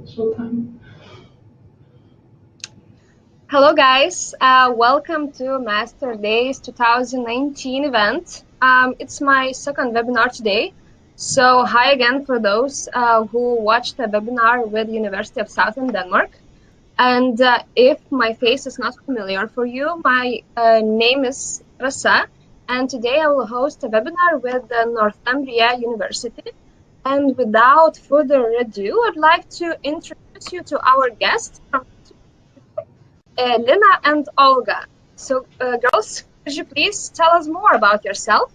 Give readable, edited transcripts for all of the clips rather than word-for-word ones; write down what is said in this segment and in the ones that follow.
Showtime. Hello guys, welcome to Master Days 2019 event. It's my second webinar today. So hi again for those who watched the webinar with University of Southern Denmark. And if my face is not familiar for you, my name is Rasa, and today I will host a webinar with the Northumbria University. And without further ado, I'd like to introduce you to our guests from Lina and Olga. So, girls, could you please tell us more about yourself?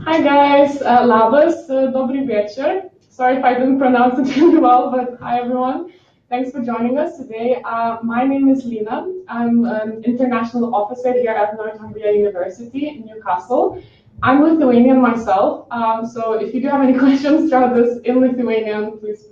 Hi guys, labas, dobry večer. Sorry if I didn't pronounce it really well, but hi everyone. Thanks for joining us today. My name is Lina. I'm an international officer here at Northumbria University in Newcastle. I'm Lithuanian myself, so if you do have any questions throughout this in Lithuanian, please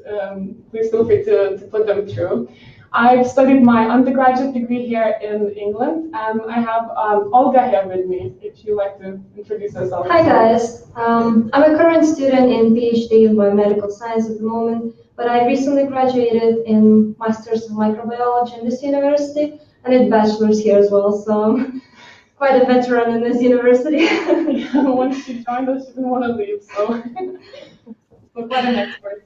feel free to put them through. I've studied my undergraduate degree here in England, and I have Olga here with me, if you'd like to introduce yourself. Hi guys, I'm a current student in PhD in biomedical science at the moment, but I recently graduated in Masters of Microbiology in this university, and in Bachelor's here as well, so I'm quite a veteran in this university. Yeah, once she joined us, she didn't want to leave, so quite an expert.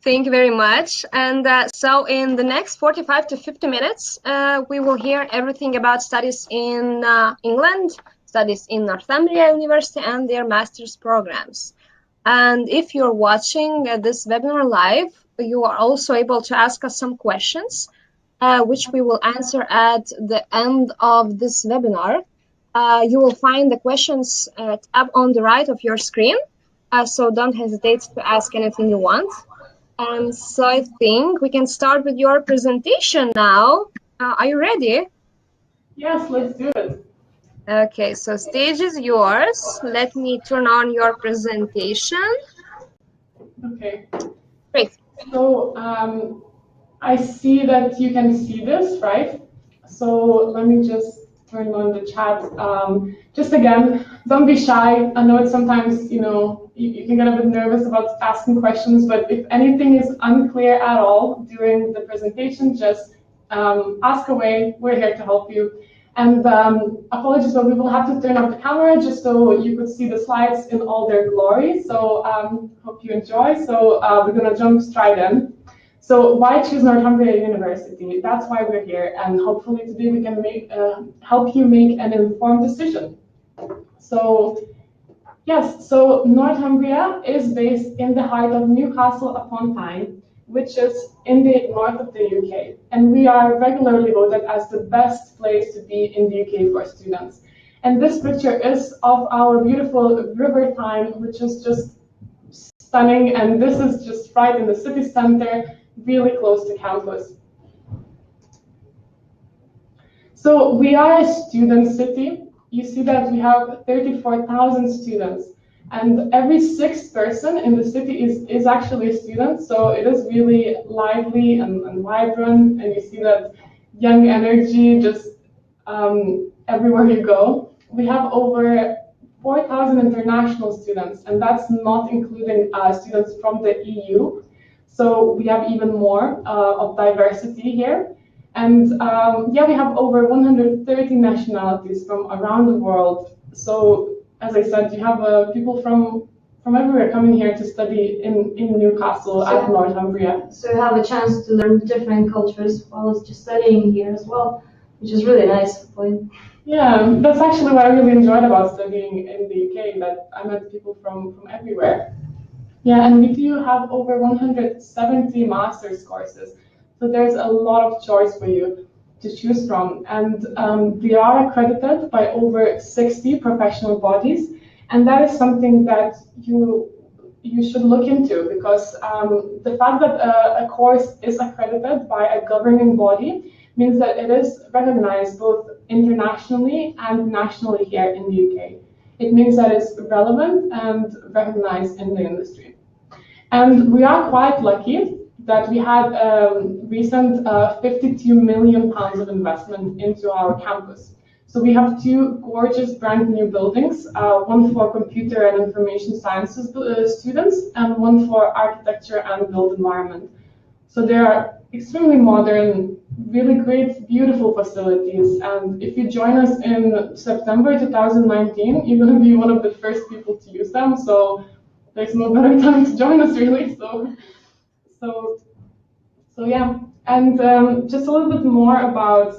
Thank you very much. And so in the next 45 to 50 minutes, we will hear everything about studies in England, studies in Northumbria University, and their master's programs. And if you're watching this webinar live, you are also able to ask us some questions, which we will answer at the end of this webinar. You will find the questions tab on the right of your screen, so don't hesitate to ask anything you want. And so I think we can start with your presentation now. Are you ready? Yes, let's do it. Okay, so stage is yours. Let me turn on your presentation. Okay. Great. So I see that you can see this, right? So let me just turn on the chat. Just again, don't be shy. I know it's sometimes, you can get a bit nervous about asking questions, but if anything is unclear at all during the presentation, just ask away. We're here to help you. And apologies, but we will have to turn off the camera just so you could see the slides in all their glory. So hope you enjoy. So we're going to jump straight in. So why choose Northumbria University? That's why we're here, and hopefully today we can help you make an informed decision. So yes, so Northumbria is based in the heart of Newcastle upon Tyne, which is in the north of the UK, and we are regularly voted as the best place to be in the UK for students. And this picture is of our beautiful River Tyne, which is just stunning, and this is just right in the city center, really close to campus. So we are a student city. You see that we have 34,000 students, and every sixth person in the city is actually a student. So it is really lively and vibrant, and you see that young energy just everywhere you go. We have over 4,000 international students, and that's not including students from the EU. So we have even more of diversity here. And yeah, we have over 130 nationalities from around the world. So as I said, you have people from everywhere coming here to study in Newcastle at Northumbria. So you have a chance to learn different cultures while just studying here as well, which is really nice. Yeah, that's actually what I really enjoyed about studying in the UK, that I met people from everywhere. Yeah, and we do have over 170 master's courses. So there's a lot of choice for you to choose from. And they are accredited by over 60 professional bodies. And that is something that you should look into, because the fact that a course is accredited by a governing body means that it is recognized both internationally and nationally here in the UK. It means that it's relevant and recognized in the industry. And we are quite lucky that we had recent £52 million of investment into our campus. So we have two gorgeous brand new buildings, one for computer and information sciences students and one for architecture and built environment. So there are extremely modern, really great, beautiful facilities. And if you join us in September 2019, you're going to be one of the first people to use them. So there's no better time to join us, really. So yeah. And just a little bit more about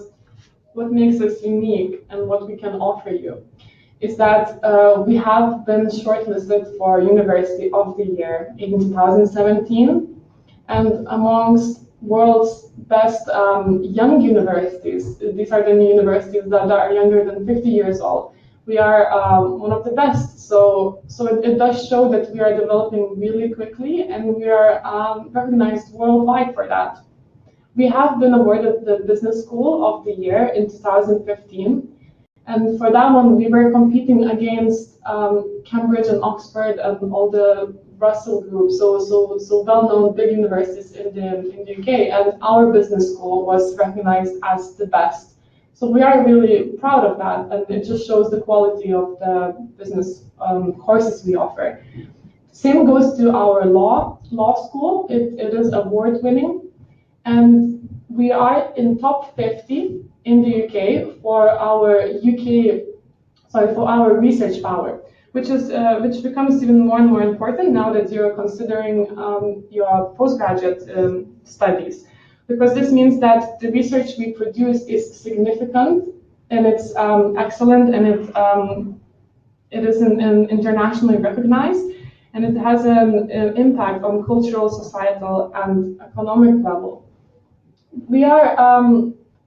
what makes us unique and what we can offer you is that we have been shortlisted for University of the Year in 2017, and amongst world's best young universities, these are the universities that are younger than 50 years old, we are one of the best. So it does show that we are developing really quickly, and we are recognized worldwide for that. We have been awarded the Business School of the Year in 2015, and for that one we were competing against Cambridge and Oxford and all the Russell Group, so well-known big universities in the UK, and our business school was recognized as the best. So we are really proud of that, and it just shows the quality of the business courses we offer. Same goes to our law school. It is award-winning. And we are in top 50 in the UK for our research power, which becomes even more and more important now that you're considering your postgraduate studies, because this means that the research we produce is significant and it's excellent, and it is internationally recognized, and it has an impact on cultural, societal, and economic level. We are,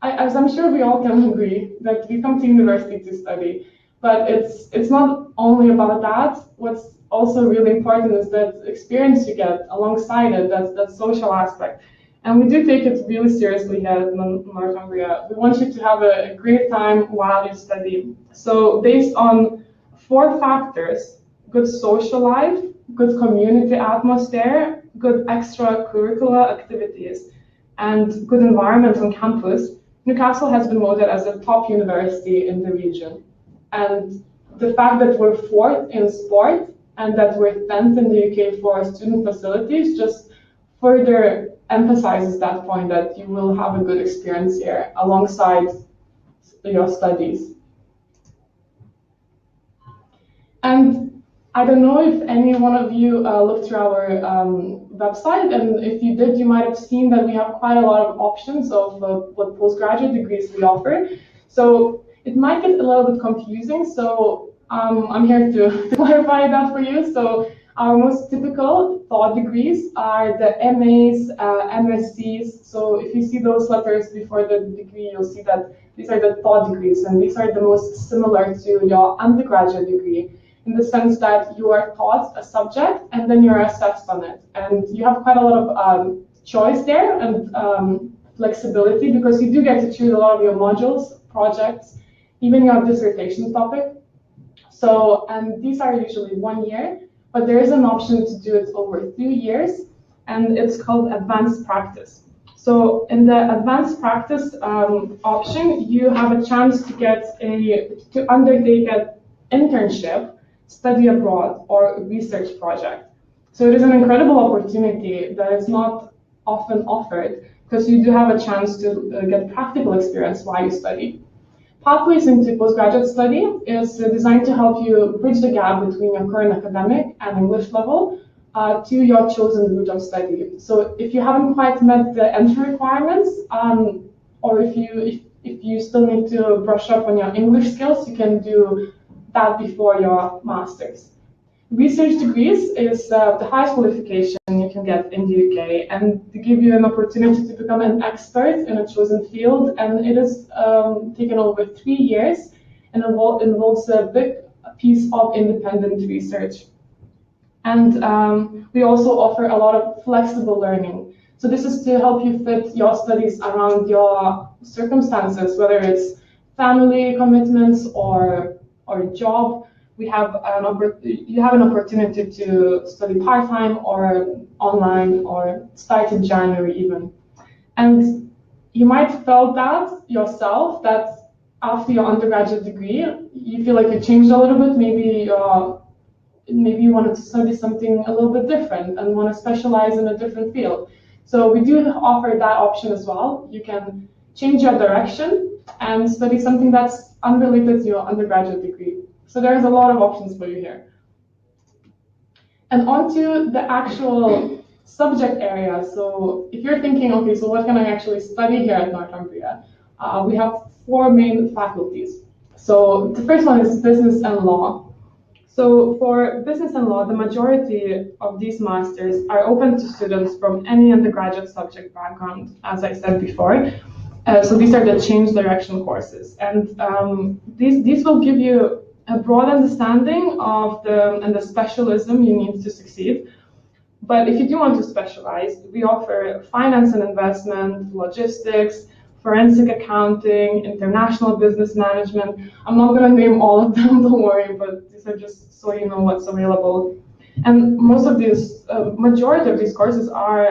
as I'm sure we all can agree, that we come to university to study, but it's not only about that. What's also really important is that experience you get alongside it, that social aspect. And we do take it really seriously here at Northumbria. We want you to have a great time while you study. So based on 4 factors: good social life, good community atmosphere, good extracurricular activities, and good environment on campus, Newcastle has been voted as a top university in the region. And the fact that we're 4th in sport and that we're 10th in the UK for student facilities just further emphasizes that point, that you will have a good experience here alongside your studies. And I don't know if any one of you looked through our website, and if you did, you might have seen that we have quite a lot of options of what postgraduate degrees we offer. So it might get a little bit confusing, so I'm here to clarify that for you. So our most typical thought degrees are the MAs, MSCs. So if you see those letters before the degree, you'll see that these are the thought degrees, and these are the most similar to your undergraduate degree, in the sense that you are taught a subject and then you're assessed on it. And you have quite a lot of choice there and flexibility, because you do get to choose a lot of your modules, projects, even your dissertation topic. So, and these are usually 1 year, but there is an option to do it over 2 years, and it's called advanced practice. So in the advanced practice option, you have a chance to undertake an internship, study abroad, or research project. So it is an incredible opportunity that is not often offered, because you do have a chance to get practical experience while you study. Pathways into postgraduate study is designed to help you bridge the gap between your current academic and English level to your chosen route of study. So if you haven't quite met the entry requirements, or if you still need to brush up on your English skills, you can do that before your master's. Research degrees is the highest qualification you can get in the UK, and to give you an opportunity to become an expert in a chosen field, and it is taken over 3 years, and involves a big piece of independent research. And we also offer a lot of flexible learning. So this is to help you fit your studies around your circumstances, whether it's family commitments or job. You have an opportunity to study part-time or online, or start in January even. And you might have felt that yourself, that after your undergraduate degree, you feel like you changed a little bit. Maybe you wanted to study something a little bit different and want to specialize in a different field. So we do offer that option as well. You can change your direction and study something that's unrelated to your undergraduate degree. So there's a lot of options for you here. And onto the actual subject area. So if you're thinking, okay, so what can I actually study here at Northumbria? We have 4 main faculties. So the first one is business and law. So for business and law, the majority of these masters are open to students from any undergraduate subject background, as I said before. So these are the change direction courses. And these will give you a broad understanding of the specialism you need to succeed. But if you do want to specialize, we offer finance and investment, logistics, forensic accounting, international business management. I'm not going to name all of them, don't worry, but these are just so you know what's available. And most of these, majority of these courses are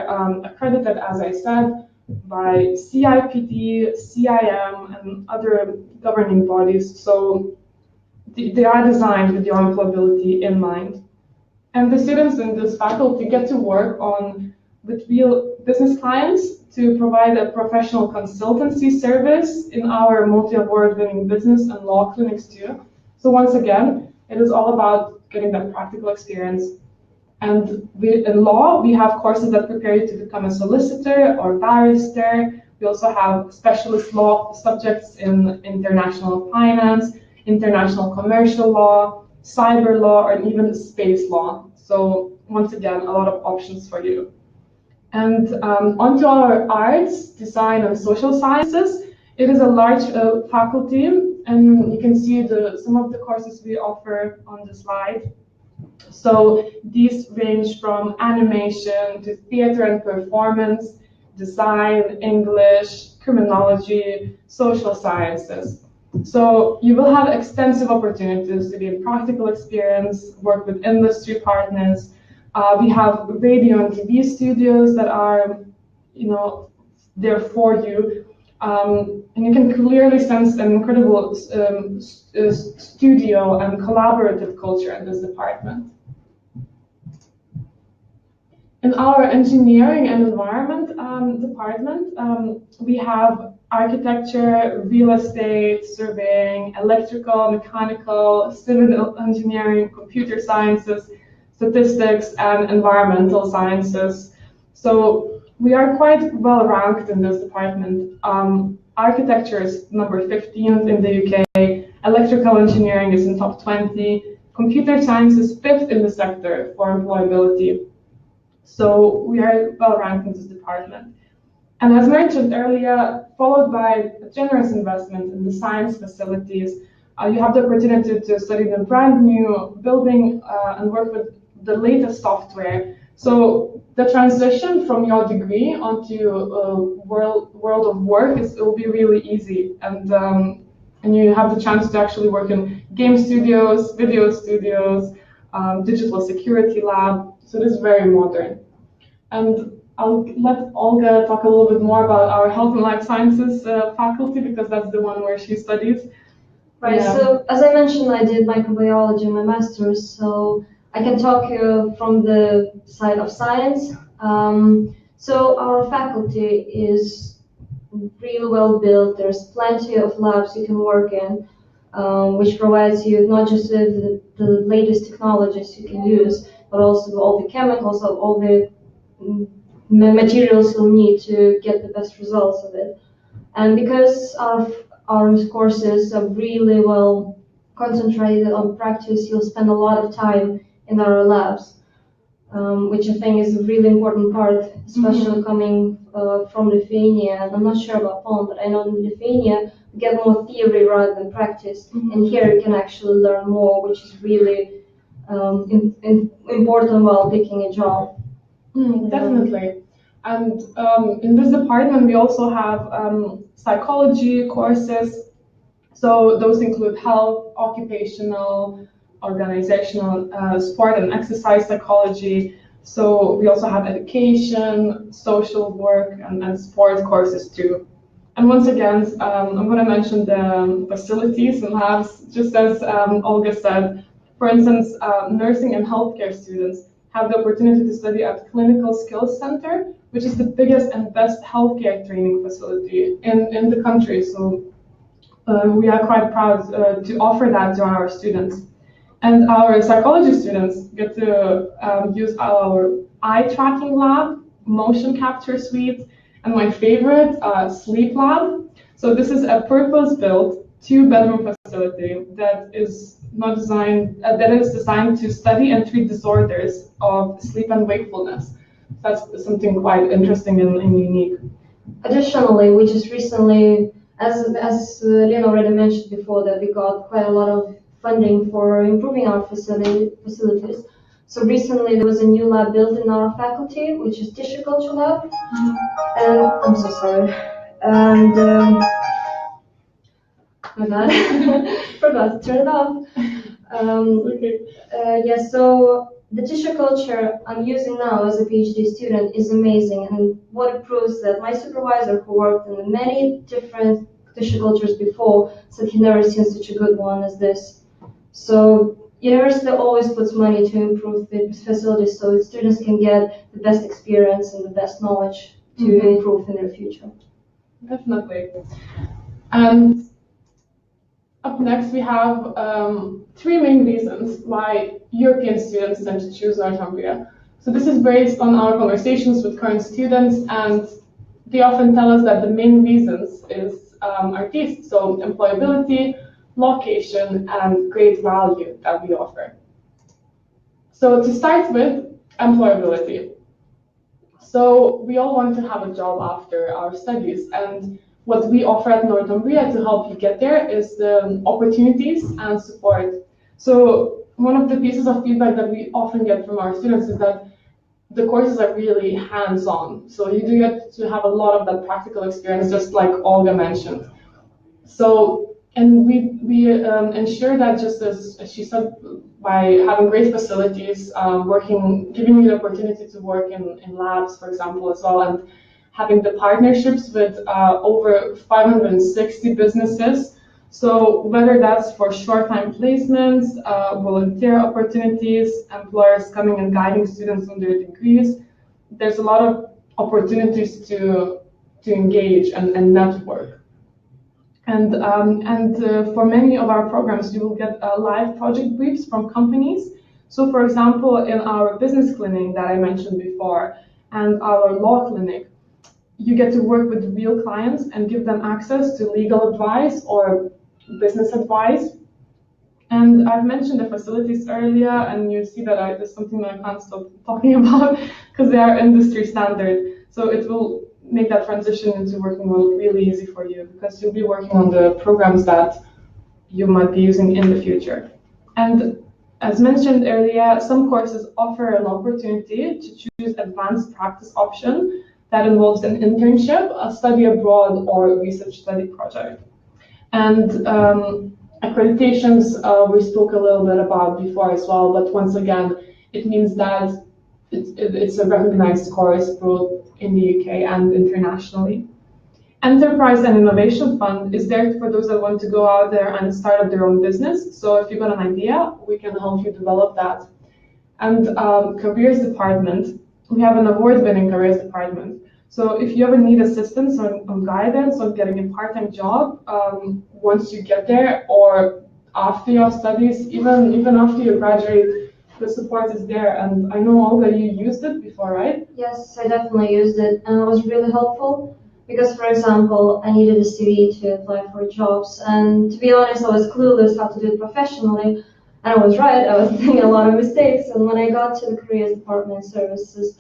accredited, as I said, by CIPD, CIM, and other governing bodies. So they are designed with your employability in mind. And the students in this faculty get to work with real business clients to provide a professional consultancy service in our multi-award-winning business and law clinics too. So once again, it is all about getting that practical experience. And in law, we have courses that prepare you to become a solicitor or barrister. We also have specialist law subjects in international finance, international commercial law, cyber law, or even space law. So once again, a lot of options for you. And onto our arts, design, and social sciences. It is a large faculty, and you can see some of the courses we offer on the slide. So these range from animation to theater and performance, design, English, criminology, social sciences. So you will have extensive opportunities to gain practical experience, work with industry partners. We have radio and TV studios that are, there for you. And you can clearly sense an incredible studio and collaborative culture in this department. In our engineering and environment department, we have architecture, real estate, surveying, electrical, mechanical, civil engineering, computer sciences, statistics, and environmental sciences. So we are quite well ranked in this department. Architecture is number 15th in the UK, electrical engineering is in top 20, computer science is 5th in the sector for employability. So we are well ranked in this department. And as mentioned earlier, followed by a generous investment in the science facilities, you have the opportunity to study the brand new building and work with the latest software. So the transition from your degree onto world of work will be really easy. And you have the chance to actually work in game studios, video studios, digital security lab. So it is very modern. And I'll let Olga talk a little bit more about our health and life sciences faculty, because that's the one where she studies. Right, Yeah. So as I mentioned, I did microbiology in my master's, so I can talk from the side of science. So our faculty is really well built. There's plenty of labs you can work in, which provides you not just with the latest technologies you can use, but also all the chemicals, all the materials you'll need to get the best results of it. And because of our courses are really well concentrated on practice, you'll spend a lot of time in our labs, which I think is a really important part, especially coming from Lithuania. And I'm not sure about Poland, but I know in Lithuania we get more theory rather than practice. And here you can actually learn more, which is really important while picking a job. Definitely. And in this department, we also have psychology courses. So those include health, occupational, organizational, sport and exercise psychology. So we also have education, social work, and sport courses too. And once again, I'm going to mention the facilities and labs, just as Olga said. For instance, nursing and healthcare students have the opportunity to study at Clinical Skills Center, which is the biggest and best healthcare training facility in the country. So we are quite proud to offer that to our students. And our psychology students get to use our eye tracking lab, motion capture suite, and my favorite, sleep lab. So this is a purpose-built 2-bedroom facility that is designed to study and treat disorders of sleep and wakefulness. That's something quite interesting and unique. Additionally, we just recently, as Lena already mentioned before, that we got quite a lot of funding for improving our facilities. So recently there was a new lab built in our faculty, which is tissue culture lab. And I'm so sorry. And my bad, forgot to turn it off. So the tissue culture I'm using now as a PhD student is amazing, and what it proves that my supervisor, who worked in many different tissue cultures before, said he never seen such a good one as this. So university always puts money to improve the facilities so its students can get the best experience and the best knowledge to improve in their future. Definitely. And up next we have 3 main reasons why European students tend to choose Northumbria. So this is based on our conversations with current students, and they often tell us that the main reasons are these: so employability, location, and great value that we offer. So to start with, employability. So we all want to have a job after our studies, and what we offer at Northumbria to help you get there is the opportunities and support. So one of the pieces of feedback that we often get from our students is that the courses are really hands-on. So you do get to have a lot of that practical experience, just like Olga mentioned. So, and we ensure that, just as she said, by having great facilities, giving you the opportunity to work in labs, for example, as well, and having the partnerships with over 560 businesses. So whether that's for short-time placements, volunteer opportunities, employers coming and guiding students on their degrees, there's a lot of opportunities to engage and network. And for many of our programs, you will get live project briefs from companies. So for example, in our business clinic that I mentioned before, and our law clinic, you get to work with real clients and give them access to legal advice or business advice. And I've mentioned the facilities earlier, and you see that there's something that I can't stop talking about because they are industry standard. So it will make that transition into working world really easy for you, because you'll be working on the programs that you might be using in the future. And as mentioned earlier, some courses offer an opportunity to choose advanced practice option that involves an internship, a study abroad, or a research study project. And accreditations, we spoke a little bit about before as well, but once again, it means that it's a recognized course both in the UK and internationally. Enterprise and Innovation Fund is there for those that want to go out there and start up their own business. So if you've got an idea, we can help you develop that. And Careers Department, we have an award-winning Careers Department. So if you ever need assistance on guidance on getting a part-time job, once you get there or after your studies, even after you graduate, the support is there. And I know, Olga, you used it before, right? Yes, I definitely used it, and it was really helpful. Because, for example, I needed a CV to apply for jobs, and to be honest, I was clueless how to do it professionally. And I was right, I was doing a lot of mistakes. And when I got to the Careers Department services,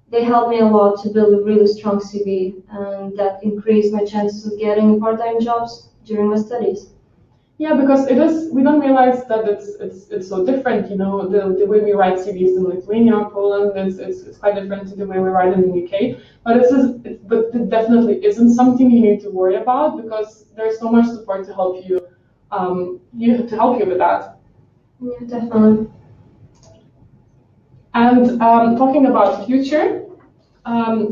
they helped me a lot to build a really strong CV, and that increased my chances of getting part-time jobs during my studies. Yeah, because we don't realize that it's so different, you know, the way we write CVs in Lithuania or Poland, it's quite different to the way we write in the UK. But it definitely isn't something you need to worry about, because there's so much support to help you with that. Yeah, definitely. And talking about future, you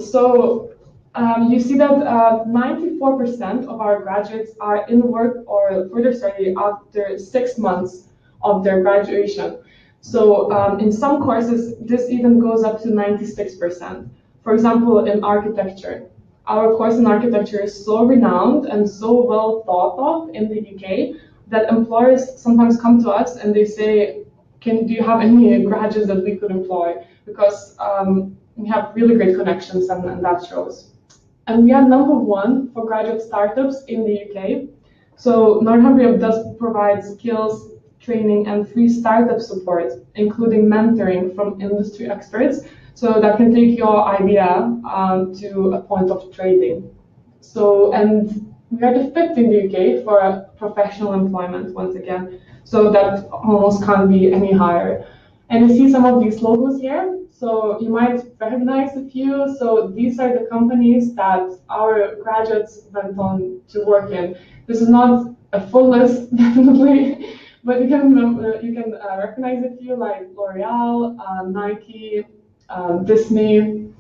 see that 94% of our graduates are in work or further study after 6 months of their graduation. So in some courses, this even goes up to 96%. For example, in architecture. Our course in architecture is so renowned and so well thought of in the UK that employers sometimes come to us and they say, do you have any graduates that we could employ? Because we have really great connections and that shows. And we are #1 for graduate startups in the UK. So Northumbria does provide skills, training, and free startup support, including mentoring from industry experts, so that can take your idea to a point of trading. So, and we are the 5th in the UK for professional employment, once again, so that almost can't be any higher. And you see some of these logos here, so you might recognize a few. So these are the companies that our graduates went on to work in. This is not a full list, definitely, but you can recognize a few like L'Oreal, Nike, Disney,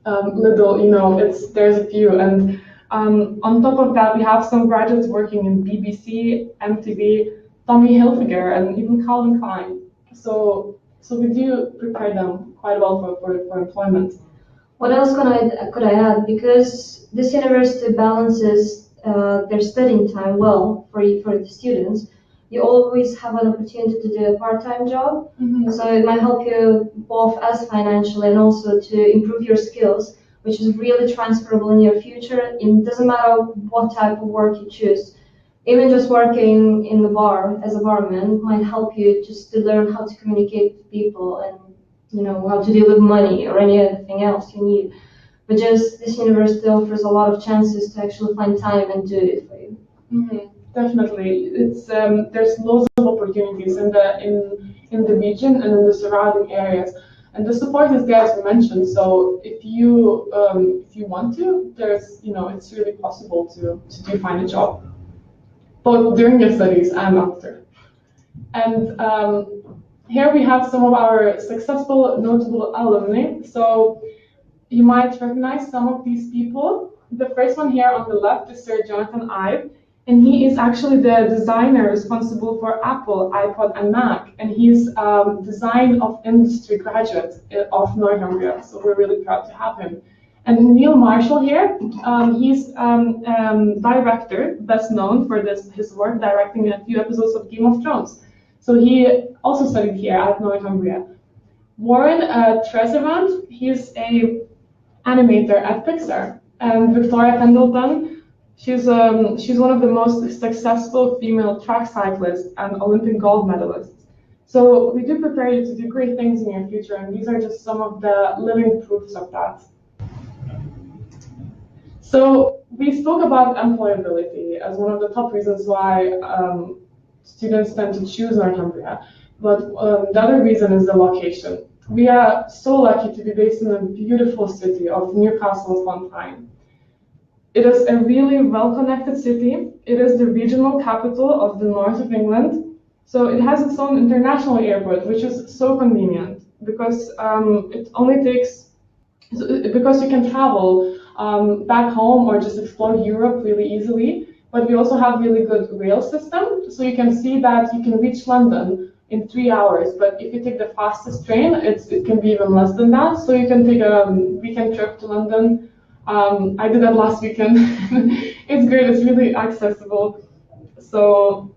Lidl. You know, there's a few, and on top of that, we have some graduates working in BBC, MTV, Tommy Hilfiger, and even Calvin Klein. So we do prepare them quite well for employment. What else could I add? Because this university balances their studying time well for the students. You always have an opportunity to do a part-time job, so it might help you both as financially and also to improve your skills, which is really transferable in your future. It doesn't matter what type of work you choose. Even just working in the bar as a barman might help you just to learn how to communicate with people and, you know, how to deal with money or anything else you need. But just this university offers a lot of chances to actually find time and do it for you. Definitely, it's there's loads of opportunities in the region and in the surrounding areas, and the support is there as we mentioned. So if you want to, it's really possible to find a job, both during your studies and after. And here we have some of our successful notable alumni. So you might recognize some of these people. The first one here on the left is Sir Jonathan Ive. And he is actually the designer responsible for Apple, iPod, and Mac. And he's design of industry graduate of Northumbria. So we're really proud to have him. And Neil Marshall here, he's director, best known for his work directing a few episodes of Game of Thrones. So he also studied here at Northumbria. Warren Treservant, he's a animator at Pixar. And Victoria Pendleton, she's one of the most successful female track cyclists and Olympic gold medalists. So we do prepare you to do great things in your future, and these are just some of the living proofs of that. So we spoke about employability as one of the top reasons why students tend to choose Northumbria, but the other reason is the location. We are so lucky to be based in the beautiful city of Newcastle upon Tyne. It is a really well-connected city. It is the regional capital of the north of England. So it has its own international airport, which is so convenient because it only takes, because you can travel back home or just explore Europe really easily. But we also have really good rail system. So you can see that you can reach London in 3 hours. But if you take the fastest train, it can be even less than that. So you can take a weekend trip to London. I did that last weekend. It's great. It's really accessible. So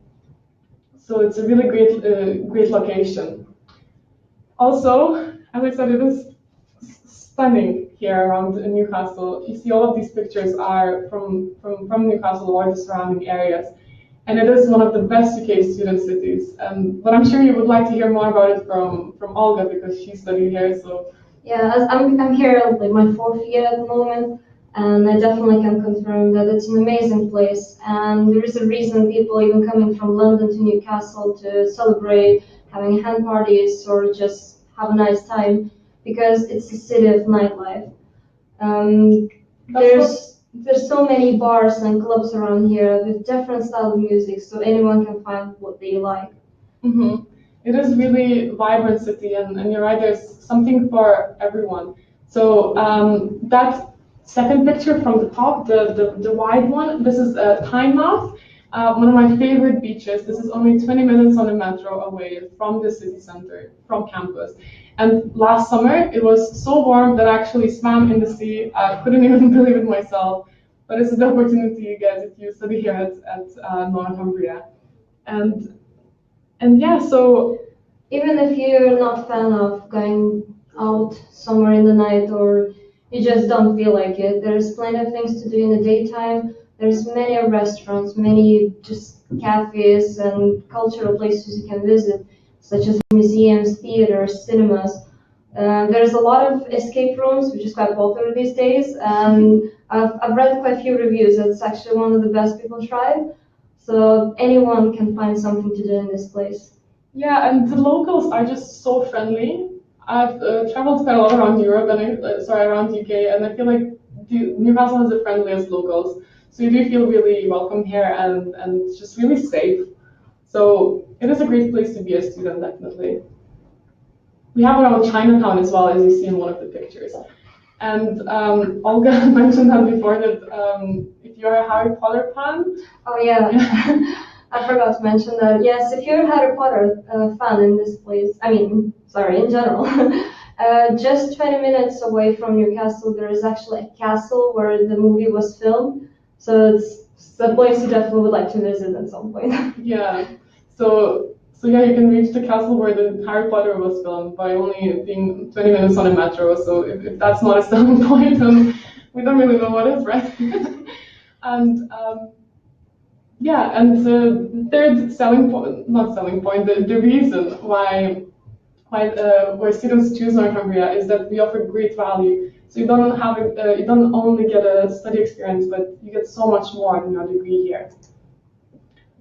it's a really great location. Also, as I said, it is stunning here around Newcastle. You see all of these pictures are from Newcastle or the surrounding areas. And it is one of the best UK student cities. But I'm sure you would like to hear more about it from Olga because she studied here. So. Yeah, I'm here like my 4th year at the moment, and I definitely can confirm that it's an amazing place. And there is a reason people even coming from London to Newcastle to celebrate, having hand parties, or just have a nice time, because it's a city of nightlife. There's so many bars and clubs around here with different style of music, so anyone can find what they like. It is really vibrant city, and you're right, there's something for everyone. So that second picture from the top, the wide one, this is Tynemouth. one of my favorite beaches. This is only 20 minutes on the metro away from the city center, from campus. And last summer, it was so warm that I actually swam in the sea. I couldn't even believe it myself. But this is the opportunity you get if you study here at Northumbria. And yeah, so even if you're not a fan of going out somewhere in the night, or you just don't feel like it, there's plenty of things to do in the daytime. There's many restaurants, many just cafes and cultural places you can visit, such as museums, theaters, cinemas. There's a lot of escape rooms, which is quite popular these days. I've read quite a few reviews. It's actually one of the best people tried. So anyone can find something to do in this place. Yeah, and the locals are just so friendly. I've traveled quite a lot around Europe and around UK, and I feel like Newcastle has the friendliest locals. So you do feel really welcome here and just really safe. So it is a great place to be a student, definitely. We have our own Chinatown as well, as you see in one of the pictures. And Olga mentioned that before, that if you're a Harry Potter fan. Oh yeah, I forgot to mention that. Yes, if you're a Harry Potter fan in this place, in general, just 20 minutes away from Newcastle, there is actually a castle where the movie was filmed. So it's a place you definitely would like to visit at some point. Yeah. So yeah, you can reach the castle where the Harry Potter was filmed by only being 20 minutes on a metro. So if that's not a selling point, then we don't really know what is, right? And yeah, and the third the reason why students choose Northumbria is that we offer great value. So you don't only get a study experience, but you get so much more in your degree here.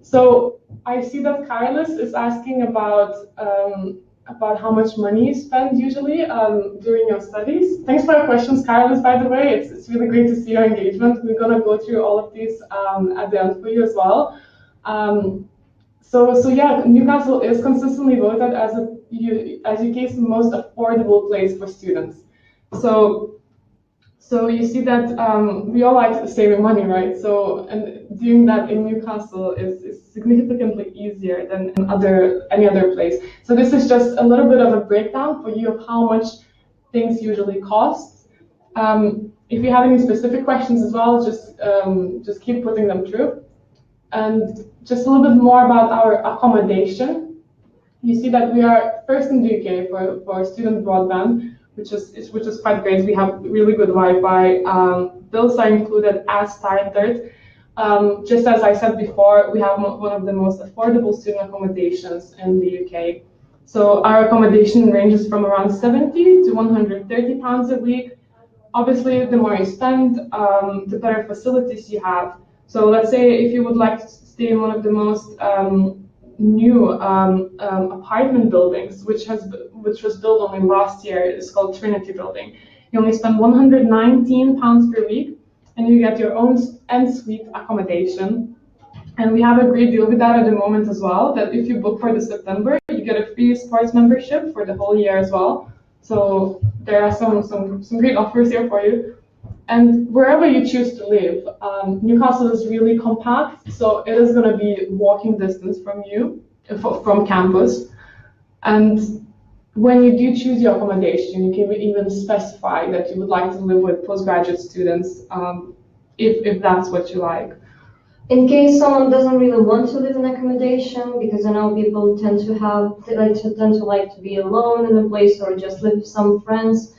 So I see that Carlos is asking about how much money you spend usually during your studies. Thanks for your questions, Carlos, by the way. It's really great to see your engagement. We're going to go through all of these at the end for you as well. So yeah, Newcastle is consistently voted as UK's most affordable place for students. So you see that we all like saving money, right? So, and doing that in Newcastle is significantly easier than in any other place. So this is just a little bit of a breakdown for you of how much things usually cost. If you have any specific questions as well, just keep putting them through. And just a little bit more about our accommodation. You see that we are first in the UK for student broadband, which is quite great. We have really good Wi-Fi. Bills are included as standard. Just as I said before, we have one of the most affordable student accommodations in the UK. So our accommodation ranges from around 70 to 130 pounds a week. Obviously, the more you spend, the better facilities you have. So let's say if you would like to stay in one of the most new apartment buildings, which was built only last year. It's called Trinity Building. You only spend £119 per week, and you get your own en-suite accommodation. And we have a great deal with that at the moment as well, that if you book for the September, you get a free sports membership for the whole year as well. So there are some great offers here for you. And wherever you choose to live, Newcastle is really compact, so it is going to be walking distance from you, from campus. And when you do choose your accommodation, you can even specify that you would like to live with postgraduate students, if that's what you like. In case someone doesn't really want to live in accommodation, because I know people tend to like to be alone in a place or just live with some friends.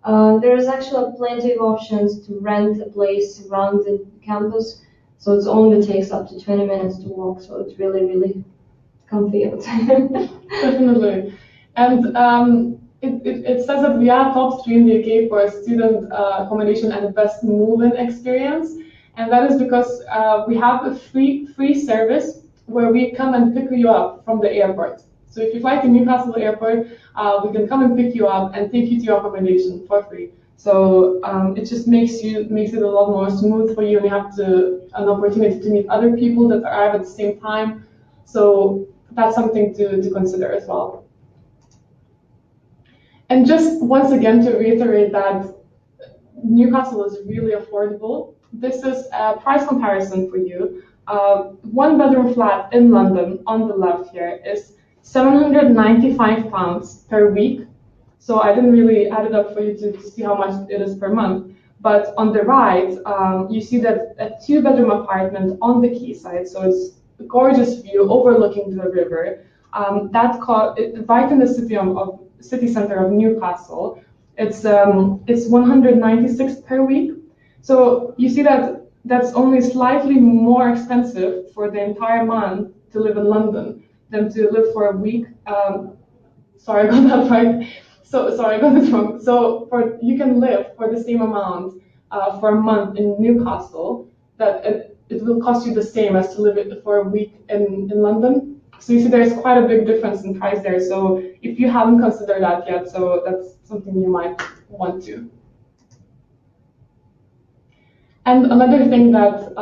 There is actually plenty of options to rent a place around the campus, so it only takes up to 20 minutes to walk, so it's really, really comfy. Definitely. And it says that we are top 3 in the UK for student accommodation and best move-in experience, and that is because we have a free service where we come and pick you up from the airport. So if you fly to Newcastle Airport, we can come and pick you up and take you to your accommodation for free. So it just makes it a lot more smooth for you, and you have an opportunity to meet other people that arrive at the same time. So that's something to consider as well. And just once again to reiterate that Newcastle is really affordable. This is a price comparison for you. One bedroom flat in London on the left here is £795 per week. So I didn't really add it up for you to see how much it is per month. But on the right, you see that a 2-bedroom apartment on the quayside, so it's a gorgeous view overlooking the river. Right in the city center of Newcastle. It's 196 per week. So you see that that's only slightly more expensive for the entire month to live in London than to live for a week. Sorry, I got that right. Sorry, I got this wrong. So you can live for the same amount for a month in Newcastle, that it will cost you the same as to live it for a week in London. So you see there's quite a big difference in price there. So if you haven't considered that yet, so that's something you might want to. And another thing that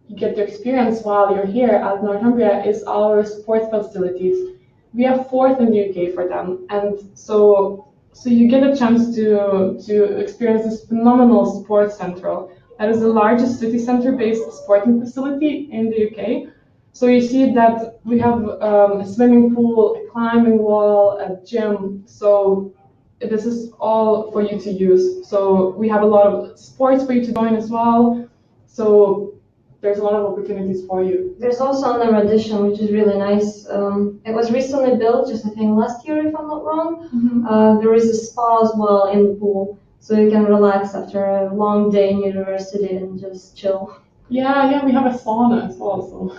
you get to experience while you're here at Northumbria is our sports facilities. We have 4th in the UK for them, and so you get a chance to experience this phenomenal sports centre. That is the largest city centre-based sporting facility in the UK. So you see that we have a swimming pool, a climbing wall, a gym. So this is all for you to use. So we have a lot of sports for you to join as well. So there's a lot of opportunities for you. There's also another addition, which is really nice. It was recently built, just I think last year, if I'm not wrong. Mm-hmm. There is a spa as well in the pool, so you can relax after a long day in university and just chill. Yeah, we have a sauna as well, so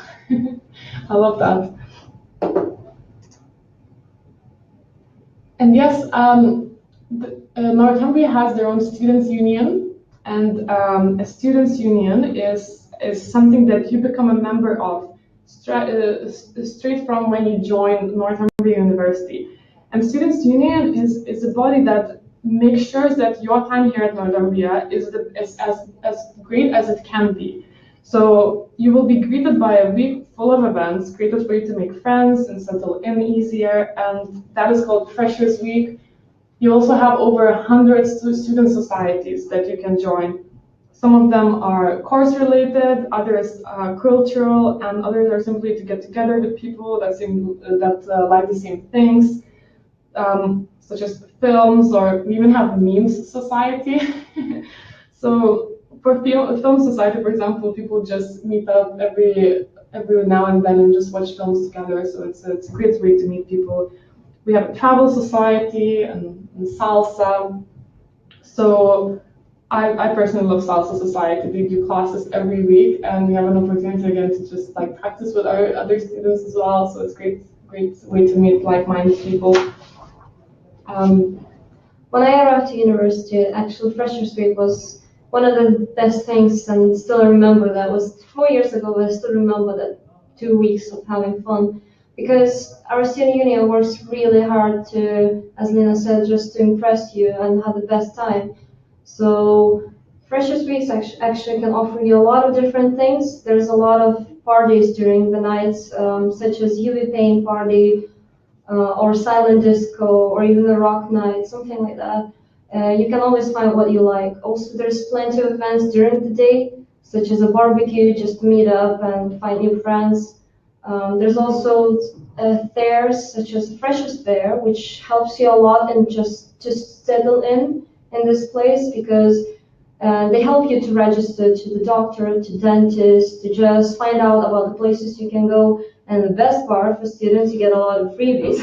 I love that. And yes, Northumbria has their own students' union, and a students' union is something that you become a member of straight from when you join Northumbria University. And Students' Union is a body that makes sure that your time here at Northumbria is as great as it can be. So you will be greeted by a week full of events created for you to make friends and settle in easier, and that is called Freshers Week. You also have over 100 student societies that you can join. Some of them are course-related, others are cultural, and others are simply to get together with people that like the same things, such as films, or we even have memes society. So for film society, for example, people just meet up every now and then and just watch films together. So it's a great way to meet people. We have a travel society and salsa. So I personally love Salsa Society. We do classes every week, and we have an opportunity again to just practice with our other students as well. So it's great way to meet like-minded people. When I arrived to university, actually Freshers Week was one of the best things, and still I remember that. It was 4 years ago, but I still remember that 2 weeks of having fun. Because our student union works really hard to, as Lina said, just to impress you and have the best time. So Freshers Weeks actually can offer you a lot of different things. There's a lot of parties during the nights, such as UV paint party, or silent disco, or even a rock night, something like that. You can always find what you like. Also, there's plenty of events during the day, such as a barbecue, just to meet up and find new friends. There's also fairs, such as Freshers Fair, which helps you a lot and just to settle in this place, because they help you to register to the doctor, to dentist, to just find out about the places you can go. And the best part for students, you get a lot of freebies,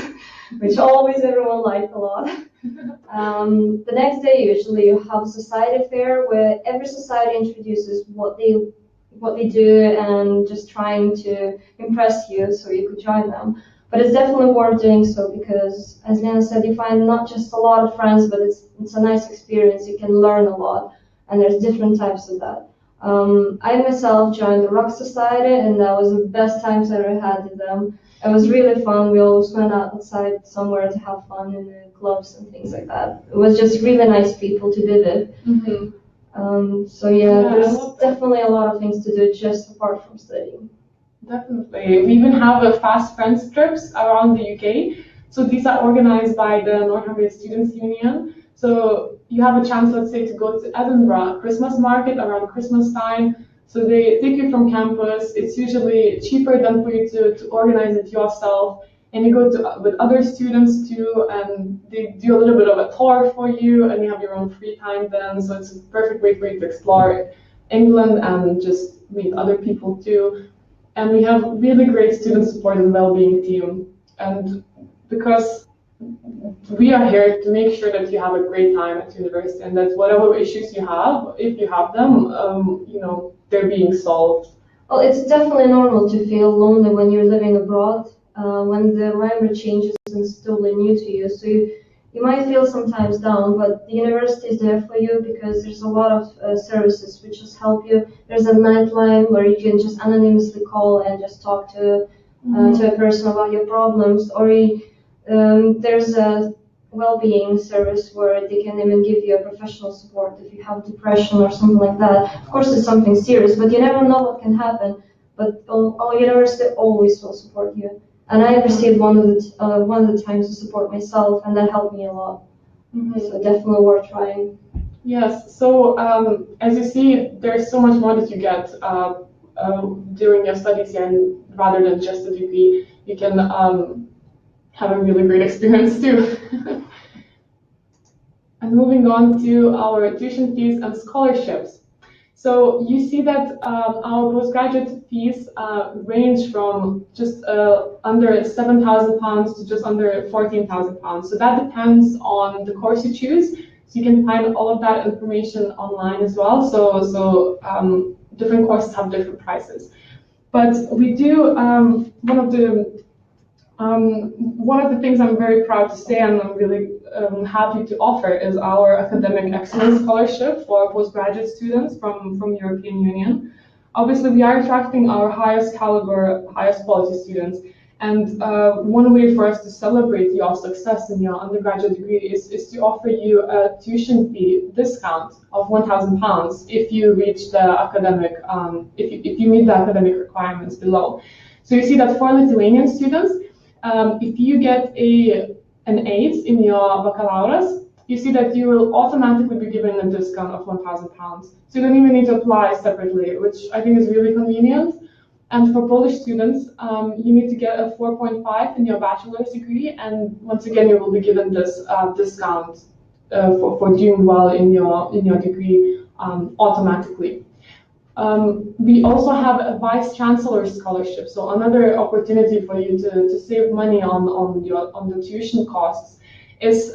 which always everyone liked a lot. The next day, usually you have a society fair where every society introduces what they do and just trying to impress you so you could join them. But it's definitely worth doing so, because, as Lena said, you find not just a lot of friends, but it's a nice experience. You can learn a lot, and there's different types of that. I myself joined the Rock Society, and that was the best times I ever had with them. It was really fun. We always went outside somewhere to have fun in the clubs and things like that. It was just really nice people to be with. Mm-hmm. So yeah, there's definitely a lot of things to do just apart from studying. Definitely. We even have a fast friends trips around the UK. So these are organized by the Northumbria Students' Union. So you have a chance, let's say, to go to Edinburgh Christmas market around Christmas time. So they take you from campus. It's usually cheaper than for you to organize it yourself. And you go with other students too, and they do a little bit of a tour for you, and you have your own free time then. So it's a perfect way for you to explore England and just meet other people too. And we have really great student support and well-being team. And because we are here to make sure that you have a great time at university, and that whatever issues you have, if you have them, you know, they're being solved. Well, it's definitely normal to feel lonely when you're living abroad, when the environment changes and it's totally new to you. So you might feel sometimes down, but the university is there for you because there's a lot of services which just help you. There's a nightline where you can just anonymously call and just talk to a person about your problems, or there's a well-being service where they can even give you a professional support if you have depression or something like that. Of course, it's something serious, but you never know what can happen. But our university always will support you. And I received one of the times to support myself, and that helped me a lot. So definitely worth trying. Yes. So as you see, there's so much more that you get during your studies here, and rather than just a degree, you can have a really great experience too. And moving on to our tuition fees and scholarships. So you see that our postgraduate fees range from just under £7,000 to just under £14,000. So that depends on the course you choose. So you can find all of that information online as well. So different courses have different prices. But we do, one of the things I'm very proud to say, and I'm really happy to offer, is our academic excellence scholarship for postgraduate students from European Union. Obviously, we are attracting our highest caliber, highest quality students. And one way for us to celebrate your success in your undergraduate degree is to offer you a tuition fee discount of £1,000 if you reach the academic, if you meet the academic requirements below. So you see that for Lithuanian students, if you get an 8 in your baccalaureate, you see that you will automatically be given a discount of £1,000. So you don't even need to apply separately, which I think is really convenient. And for Polish students, you need to get a 4.5 in your bachelor's degree, and once again, you will be given this discount for doing well in your degree automatically. We also have a vice chancellor scholarship, so another opportunity for you to save money on the tuition costs. This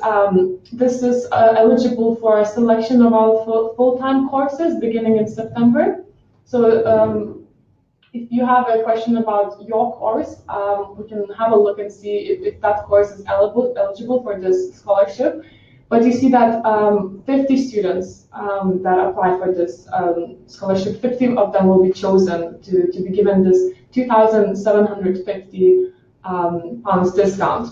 is eligible for a selection of our full-time courses beginning in September. So if you have a question about your course, we can have a look and see if that course is eligible for this scholarship. But you see that 50 students that apply for this scholarship, 50 of them will be chosen to be given this £2,750 discount.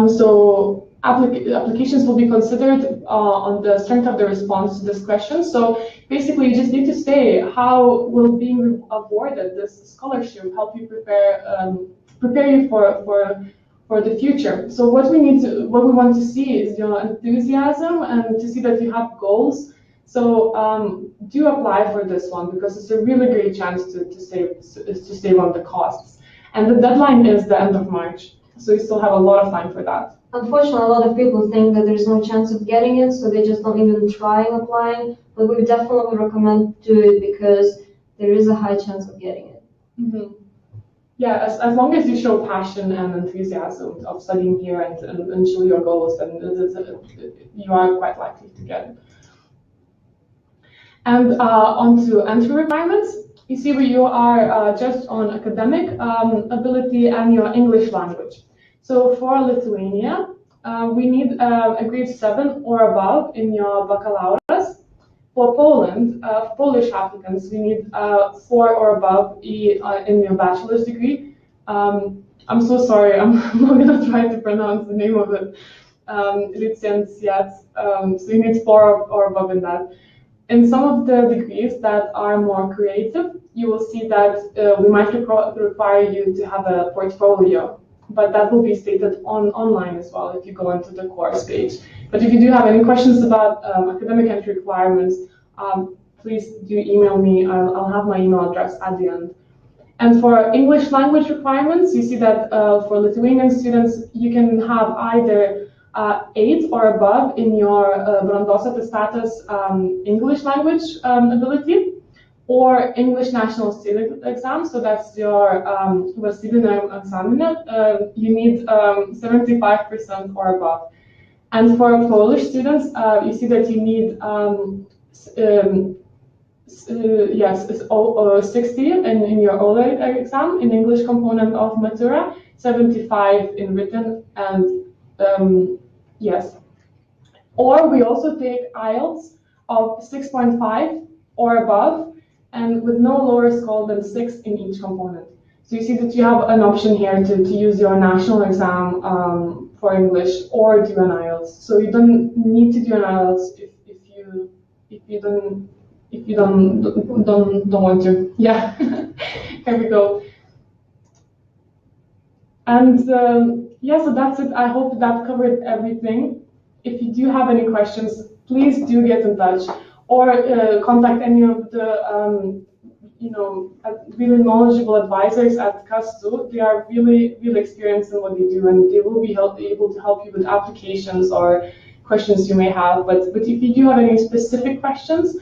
So applications will be considered on the strength of the response to this question. So basically, you just need to say how will being awarded this scholarship help you prepare you for the future. So what we want to see is your enthusiasm and to see that you have goals. So do apply for this one, because it's a really great chance to save on the costs. And the deadline is the end of March. So you still have a lot of time for that. Unfortunately, a lot of people think that there's no chance of getting it, so they just don't even try applying. But we definitely recommend do it because there is a high chance of getting it. Mm-hmm. Yeah, as long as you show passion and enthusiasm of studying here and show your goals, then you are quite likely to get it. And on to entry requirements. You see where you are just on academic ability and your English language. So for Lithuania, we need a grade 7 or above in your baccalaureate. For Poland, Polish applicants, we need 4 or above in your bachelor's degree. I'm so sorry, I'm not going to try to pronounce the name of it. Licenciat, so you need 4 or above in that. In some of the degrees that are more creative, you will see that we might require you to have a portfolio, but that will be stated online as well if you go into the course page. But if you do have any questions about academic entry requirements, please do email me. I'll have my email address at the end. And for English language requirements, you see that for Lithuanian students, you can have either 8 or above in your brandos atestatas English language ability, or English National State exam. So that's your valstybinio egzamine. You need 75% or above. And for Polish students, you see that you need 60 in your OLE exam in English component of Matura, 75 in written, and yes. Or we also take IELTS of 6.5 or above, and with no lower score than 6 in each component. So you see that you have an option here to use your national exam for English or do an IELTS. So you don't need to do an IELTS if you don't want to. Yeah, here we go. And yeah, so that's it. I hope that covered everything. If you do have any questions, please do get in touch or contact any of the really knowledgeable advisors at Kastu. They are really experienced in what they do, and they will be able to help you with applications or questions you may have. But if you do have any specific questions,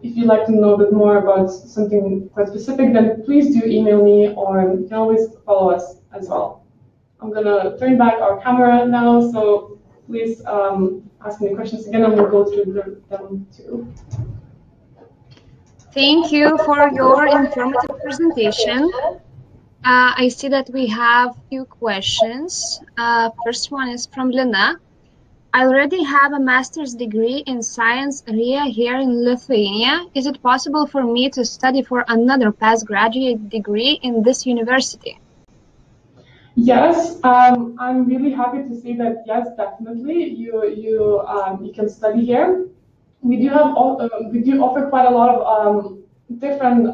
if you'd like to know a bit more about something quite specific, then please do email me, or you can always follow us as well. I'm gonna turn back our camera now, so please ask me questions again, and we'll go through them too. Thank you for your informative presentation. I see that we have a few questions. First one is from Lina. I already have a master's degree in science area here in Lithuania. Is it possible for me to study for another postgraduate degree in this university? Yes, I'm really happy to say that yes, definitely you can study here. We do offer quite a lot of different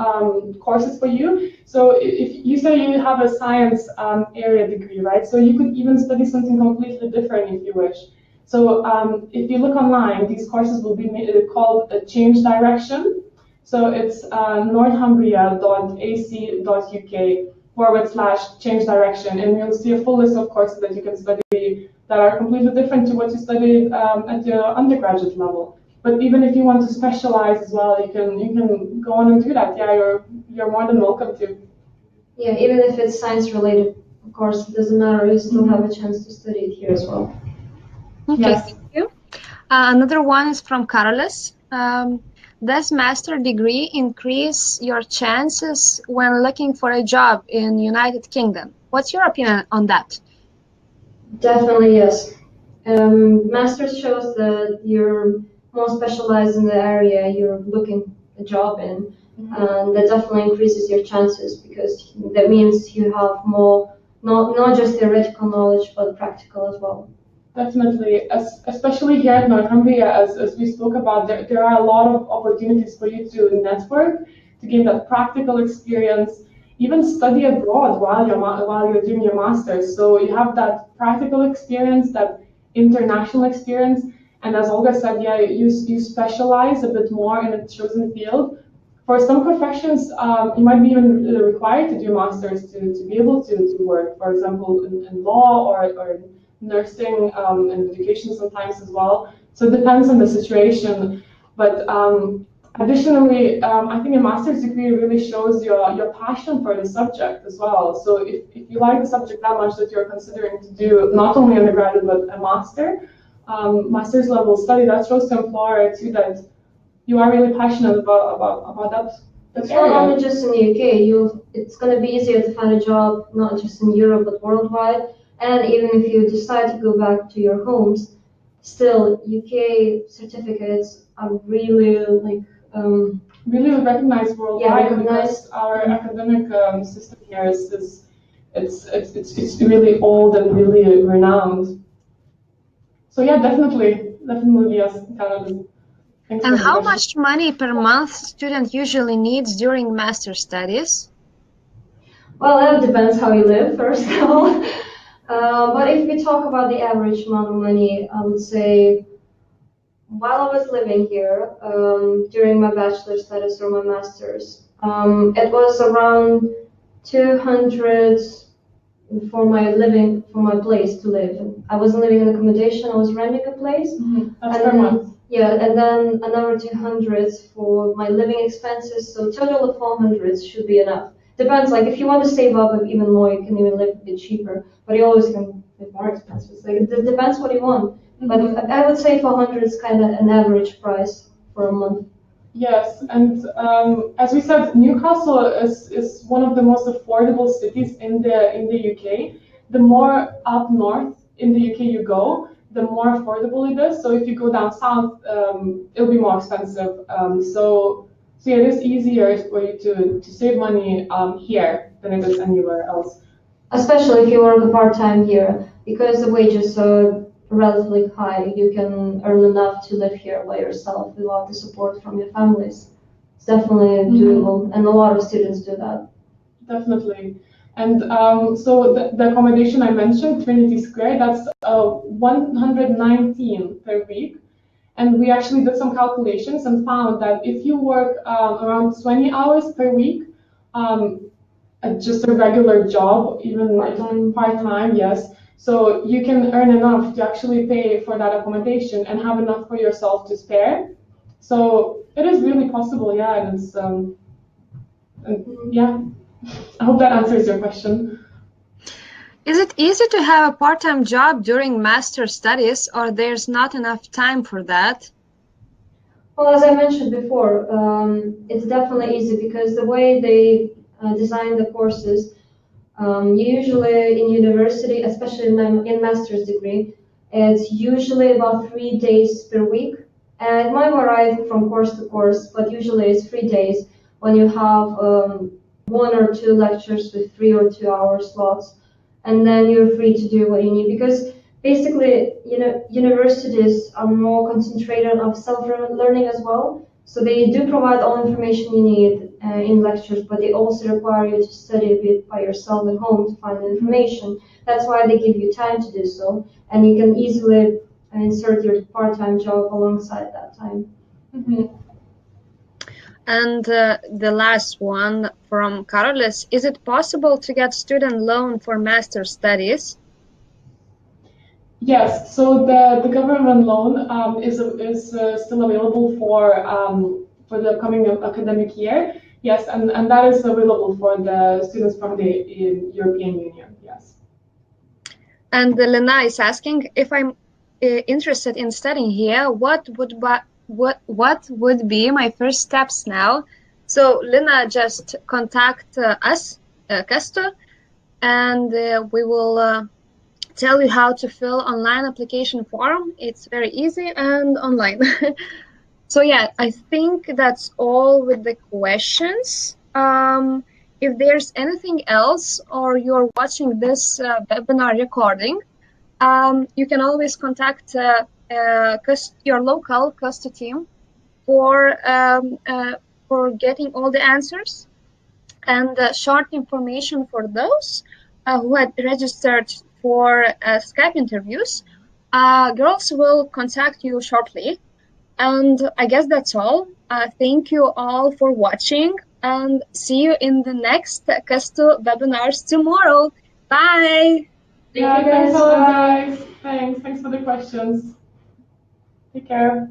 courses for you. So if you say you have a science area degree, right? So you could even study something completely different if you wish. So if you look online, these courses will be called a change direction. So it's northumbria.ac.uk/change direction, and you'll see a full list of courses that you can study that are completely different to what you studied at your undergraduate level. But even if you want to specialize as well, you can go on and do that. Yeah, you're more than welcome to. Yeah, even if it's science related, of course, it doesn't matter. You still have a chance to study it here as well. Okay, yes. Thank you. Another one is from Carlos. Does master degree increase your chances when looking for a job in United Kingdom? What's your opinion on that? Definitely yes. Masters shows that you're more specialized in the area you're looking a job in, and that definitely increases your chances, because that means you have more, not just theoretical knowledge, but practical as well. Definitely, especially here at Northumbria, as we spoke about, there are a lot of opportunities for you to network, to gain that practical experience, even study abroad while you're doing your master's. So you have that practical experience, that international experience, and as Olga said, yeah, you specialize a bit more in a chosen field. For some professions, you might be even required to do masters to be able to work, for example, in law or nursing and education sometimes as well. So it depends on the situation. But additionally, I think a master's degree really shows your passion for the subject as well. So if you like the subject that much that you're considering to do not only undergraduate but a master's level study, that shows to employer too that you are really passionate about that. It's not only just in the UK. It's going to be easier to find a job not just in Europe but worldwide. And even if you decide to go back to your homes, still UK certificates are really really recognized worldwide. Yeah, recognized. Our academic system here is it's really old and really renowned. So yeah, definitely yes, Canada. And how much money per month student usually needs during master studies? Well, that depends how you live, first of all. But if we talk about the average amount of money, I would say while I was living here, during my bachelor studies or my master's, it was around 200 for my place to live. I wasn't living in accommodation, I was renting a place. That's per month. Yeah, and then another 200 for my living expenses, so total of 400 should be enough. Depends, like if you want to save up even more, you can even live a bit cheaper, but you always can live more expensive. Like, it depends what you want. But I would say 400 is kind of an average price for a month. Yes, and as we said, Newcastle is one of the most affordable cities in the UK. The more up north in the UK you go, the more affordable it is. So if you go down south, it'll be more expensive. So yeah, it is easier for you to save money here than it is anywhere else. Especially if you work part-time here, because the wages are relatively high, you can earn enough to live here by yourself without the support from your families. It's definitely doable, and a lot of students do that. Definitely. And so the accommodation I mentioned, Trinity Square, that's 119 per week. And we actually did some calculations and found that if you work around 20 hours per week, just a regular job, even part-time, yes. So you can earn enough to actually pay for that accommodation and have enough for yourself to spare. So it is really possible, yeah. And it's yeah. I hope that answers your question. Is it easy to have a part-time job during master studies, or there's not enough time for that? Well, as I mentioned before, it's definitely easy because the way they design the courses, usually in university, especially in master's degree, it's usually about 3 days per week. And it might vary from course to course, but usually it's 3 days when you have 1 or 2 lectures with 3 or 2 hour slots, and then you're free to do what you need. Because basically, universities are more concentrated on self-learning as well. So they do provide all information you need in lectures, but they also require you to study a bit by yourself at home to find the information. That's why they give you time to do so, and you can easily insert your part-time job alongside that time. And the last one from Karolis, is it possible to get student loan for master studies? Yes, so the government loan is still available for the upcoming academic year. Yes, and that is available for the students from the European Union. Yes. And Lena is asking, if I'm interested in studying here, what would be my first steps now? So Lena, just contact us, Kastu, and we will tell you how to fill online application form. It's very easy and online. So yeah, I think that's all with the questions. If there's anything else, or you're watching this webinar recording, you can always contact your local Kastu team for getting all the answers and short information for those who had registered for Skype interviews. Girls will contact you shortly. And I guess that's all. Thank you all for watching, and see you in the next Kastu webinars tomorrow. Bye! Yeah, thanks a lot, guys. Thanks for the questions. Take care.